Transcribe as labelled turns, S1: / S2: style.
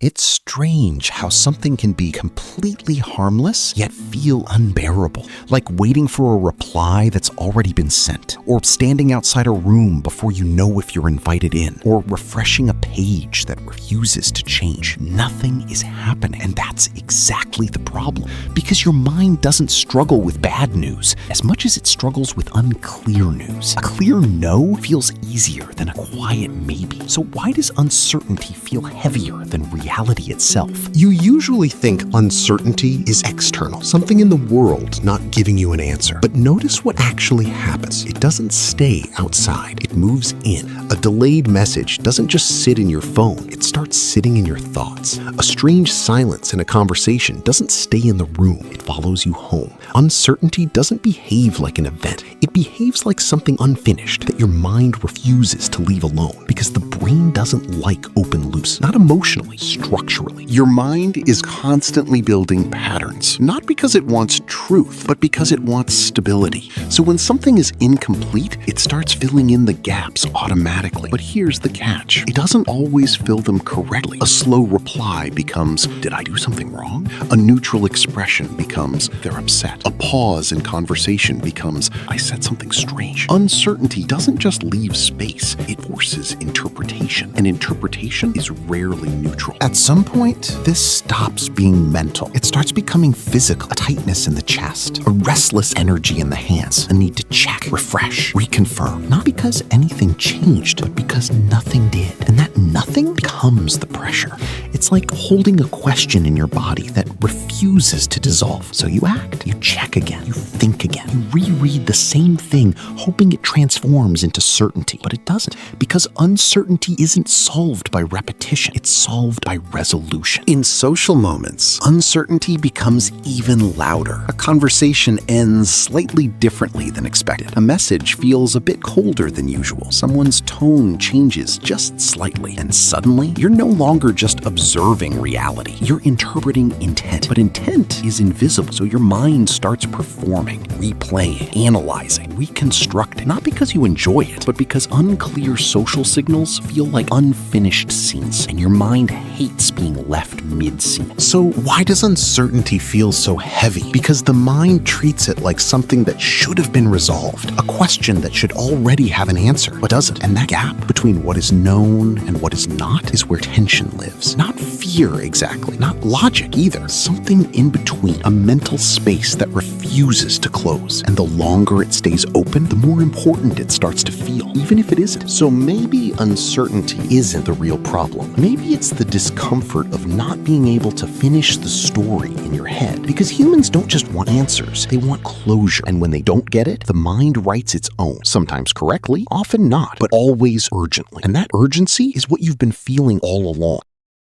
S1: It's strange how something can be completely harmless, yet feel unbearable. Like waiting for a reply that's already been sent, or standing outside a room before you know if you're invited in, or refreshing a page that refuses to change. Nothing is happening, and that's exactly the problem. Because your mind doesn't struggle with bad news as much as it struggles with unclear news. A clear no feels easier than a quiet maybe. So why does uncertainty feel heavier than reality itself?
S2: You usually think uncertainty is external, something in the world not giving you an answer. But notice what actually happens. It doesn't stay outside, it moves in. A delayed message doesn't just sit in your phone, it starts sitting in your thoughts. A strange silence in a conversation doesn't stay in the room, it follows you home. Uncertainty doesn't behave like an event, it behaves like something unfinished that your mind refuses to leave alone, because the brain doesn't like open loops, not emotionally, structurally.
S3: Your mind is constantly building patterns, not because it wants truth, but because it wants stability. So when something is incomplete, it starts filling in the gaps automatically. But here's the catch. It doesn't always fill them correctly. A slow reply becomes, did I do something wrong? A neutral expression becomes, they're upset. A pause in conversation becomes, I said something strange. Uncertainty doesn't just leave space, it forces interpretation. And interpretation is rarely neutral.
S1: At some point, this stops being mental. It starts becoming physical. A tightness in the chest, a restless energy in the hands, a need to check, refresh, reconfirm. Not because anything changed, but because nothing did. And that nothing becomes the pressure. It's like holding a question in your body that refuses to dissolve. So you act, you check again, you think again, you reread the same thing, hoping it transforms into certainty. But it doesn't, because uncertainty isn't solved by repetition. It's solved by resolution.
S3: In social moments, uncertainty becomes even louder. A conversation ends slightly differently than expected. A message feels a bit colder than usual. Someone's tone changes just slightly. And suddenly, you're no longer just observing reality. You're interpreting intent. But intent is invisible, so your mind starts performing, replaying, analyzing, reconstructing. Not because you enjoy it, but because unclear social signals feel like unfinished scenes, and your mind hates being left mid-scene.
S2: So why does uncertainty feel so heavy? Because the mind treats it like something that should have been resolved, a question that should already have an answer, but doesn't. And that gap between what is known and what is not is where tension lives. Not fear exactly, not logic either. Something in between, a mental space that refuses to close. And the longer it stays open, the more important it starts to feel, even if it isn't. So maybe uncertainty isn't the real problem. Maybe it's the discomfort of not being able to finish the story in your head. Because humans don't just want answers, they want closure. And when they don't get it, the mind writes its own, sometimes correctly, often not, but always urgently. And that urgency is what you've been feeling all along.